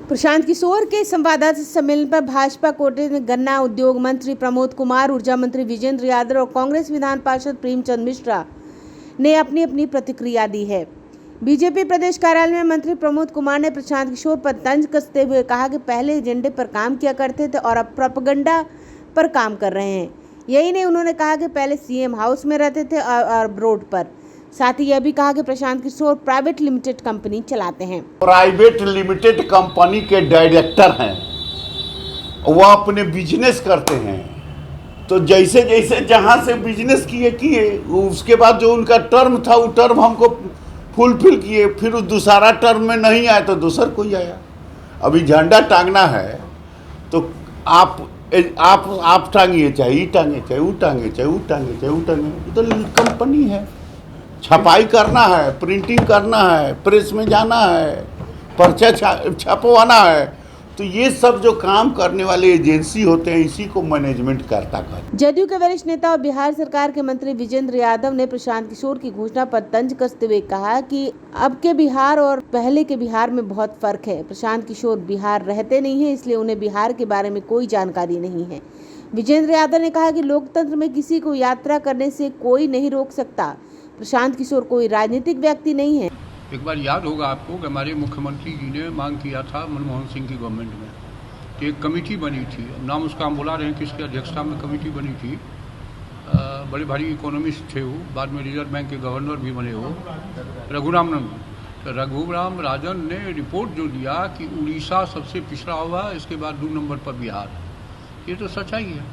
प्रशांत किशोर के संवाददाता सम्मेलन पर भाजपा कोटे में गन्ना उद्योग मंत्री प्रमोद कुमार, ऊर्जा मंत्री विजेंद्र यादव और कांग्रेस विधान पार्षद प्रेमचंद मिश्रा ने अपनी अपनी प्रतिक्रिया दी है। बीजेपी प्रदेश कार्यालय में मंत्री प्रमोद कुमार ने प्रशांत किशोर पर तंज कसते हुए कहा कि पहले एजेंडे पर काम किया करते थे और अब प्रोपेगेंडा पर काम कर रहे हैं। यही नहीं, उन्होंने कहा कि पहले सीएम हाउस में रहते थे और रोड पर। साथ ही यह भी कहा कि Prashant Kishor private limited company चलाते हैं। प्राइवेट लिमिटेड कंपनी के डायरेक्टर हैं, वो अपने बिजनेस करते हैं। तो जैसे जैसे जहाँ से बिजनेस किए उसके बाद जो उनका टर्म था वो टर्म हमको फुलफिल किए। फिर उस दूसरा टर्म में नहीं आया तो दूसर कोई आया। अभी झंडा टांगना है तो आप टांगिए, चाहे ये टांगे, चाहे वो टांगे, चाहे वो टांगे, चाहे वो टांगे। तो कंपनी है, छपाई करना है, प्रिंटिंग करना है, प्रेस में जाना है, पर्चा छपवाना है। तो ये सब जो काम करने वाले एजेंसी होते हैं, इसी को मैनेजमेंट करता है। जदयू के वरिष्ठ नेता और बिहार सरकार के मंत्री विजेंद्र यादव ने प्रशांत किशोर की घोषणा पर तंज कसते हुए कहा कि अब के बिहार और पहले के बिहार में बहुत फर्क है। प्रशांत किशोर बिहार रहते नहीं है, इसलिए उन्हें बिहार के बारे में कोई जानकारी नहीं है। विजेंद्र यादव ने कहा कि लोकतंत्र में किसी को यात्रा करने से कोई नहीं रोक सकता। प्रशांत किशोर कोई राजनीतिक व्यक्ति नहीं है। एक बार याद होगा आपको कि हमारे मुख्यमंत्री जी ने मांग किया था मनमोहन सिंह की गवर्नमेंट में कि एक कमेटी बनी थी, नाम उसका हम बुला रहे हैं, किसकी अध्यक्षता में कमेटी बनी थी। बड़े भारी इकोनॉमिस्ट थे वो, बाद में रिजर्व बैंक के गवर्नर भी बने वो, रघुरामन। तो रघुराम राजन ने रिपोर्ट जो दिया कि उड़ीसा सबसे पिछड़ा हुआ, इसके बाद 2 नंबर पर बिहार। ये तो सच्चाई है।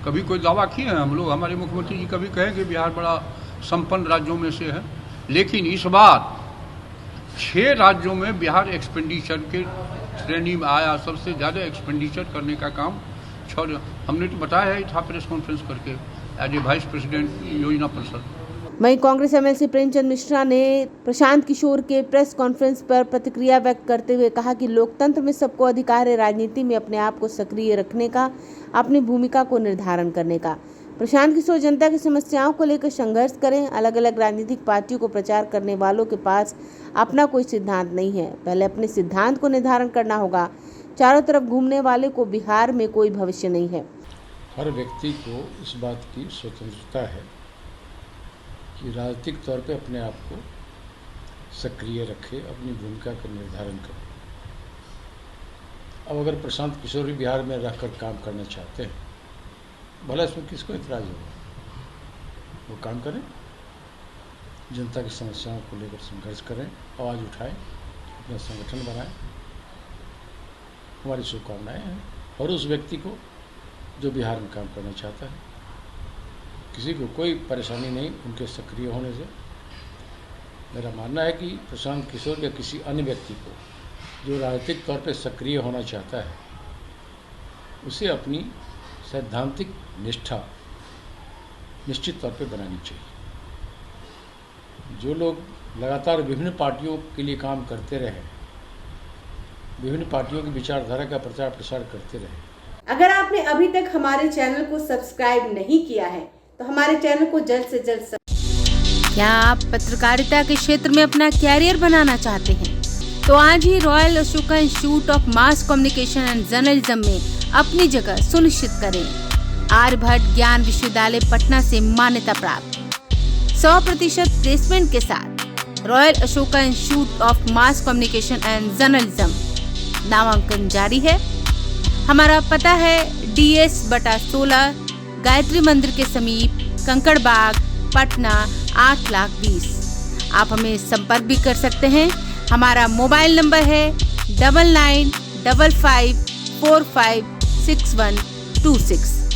कभी कोई दावा किए हैं हम लोग, हमारे मुख्यमंत्री जी कभी कहें कि बिहार बड़ा संपन्न राज्यों में से है, लेकिन इस बार 6 राज्यों में बिहार एक्सपेंडिचर के श्रेणी में आया। सबसे ज़्यादा एक्सपेंडिचर करने का काम हमने तो बताया ही था प्रेस कॉन्फ्रेंस करके एज ए वाइस प्रेसिडेंट योजना परिषद। वहीं कांग्रेस एमएलसी प्रेमचंद मिश्रा ने प्रशांत किशोर के प्रेस कॉन्फ्रेंस पर प्रतिक्रिया व्यक्त करते हुए कहा कि लोकतंत्र में सबको अधिकार है राजनीति में अपने आप को सक्रिय रखने का, अपनी भूमिका को निर्धारण करने का। प्रशांत किशोर जनता की समस्याओं को लेकर संघर्ष करें। अलग अलग राजनीतिक पार्टियों को प्रचार करने वालों के पास अपना कोई सिद्धांत नहीं है, पहले अपने सिद्धांत को निर्धारण करना होगा। चारों तरफ घूमने वाले को बिहार में कोई भविष्य नहीं है। हर व्यक्ति को इस बात की स्वतंत्रता है कि राजनीतिक तौर पे अपने आप को सक्रिय रखे, अपनी भूमिका का निर्धारण करे। अब अगर प्रशांत किशोर भी बिहार में रहकर काम करना चाहते हैं, भला इसमें किसको इतराज़ होगा? वो काम करें, जनता की समस्याओं को लेकर संघर्ष करें, आवाज़ उठाएं, अपना संगठन बनाएं। हमारी शुभकामनाएं हैं। और उस व्यक्ति को जो बिहार में काम करना चाहता है, किसी को कोई परेशानी नहीं उनके सक्रिय होने से। मेरा मानना है कि प्रशांत किशोर या किसी अन्य व्यक्ति को जो राजनीतिक तौर पे सक्रिय होना चाहता है, उसे अपनी सैद्धांतिक निष्ठा निश्चित तौर पे बनानी चाहिए। जो लोग लगातार विभिन्न पार्टियों के लिए काम करते रहे, विभिन्न पार्टियों की विचारधारा का प्रचार प्रसार करते रहे। अगर आपने अभी तक हमारे चैनल को सब्सक्राइब नहीं किया है तो हमारे चैनल को जल्द से जल्द क्या आप पत्रकारिता के क्षेत्र में अपना कैरियर बनाना चाहते हैं तो आज ही royal Ashoka institute of mass communication and journalism में अपनी जगह सुनिश्चित करें। आर्यभट्ट ज्ञान विश्वविद्यालय पटना से मान्यता प्राप्त 100% प्लेसमेंट के साथ royal Ashoka institute of mass communication and journalism नामांकन जारी है। हमारा पता है DS/16 गायत्री मंदिर के समीप, कंकड़बाग, पटना 8,20,000। आप हमें संपर्क भी कर सकते हैं। हमारा मोबाइल नंबर है 9955456126।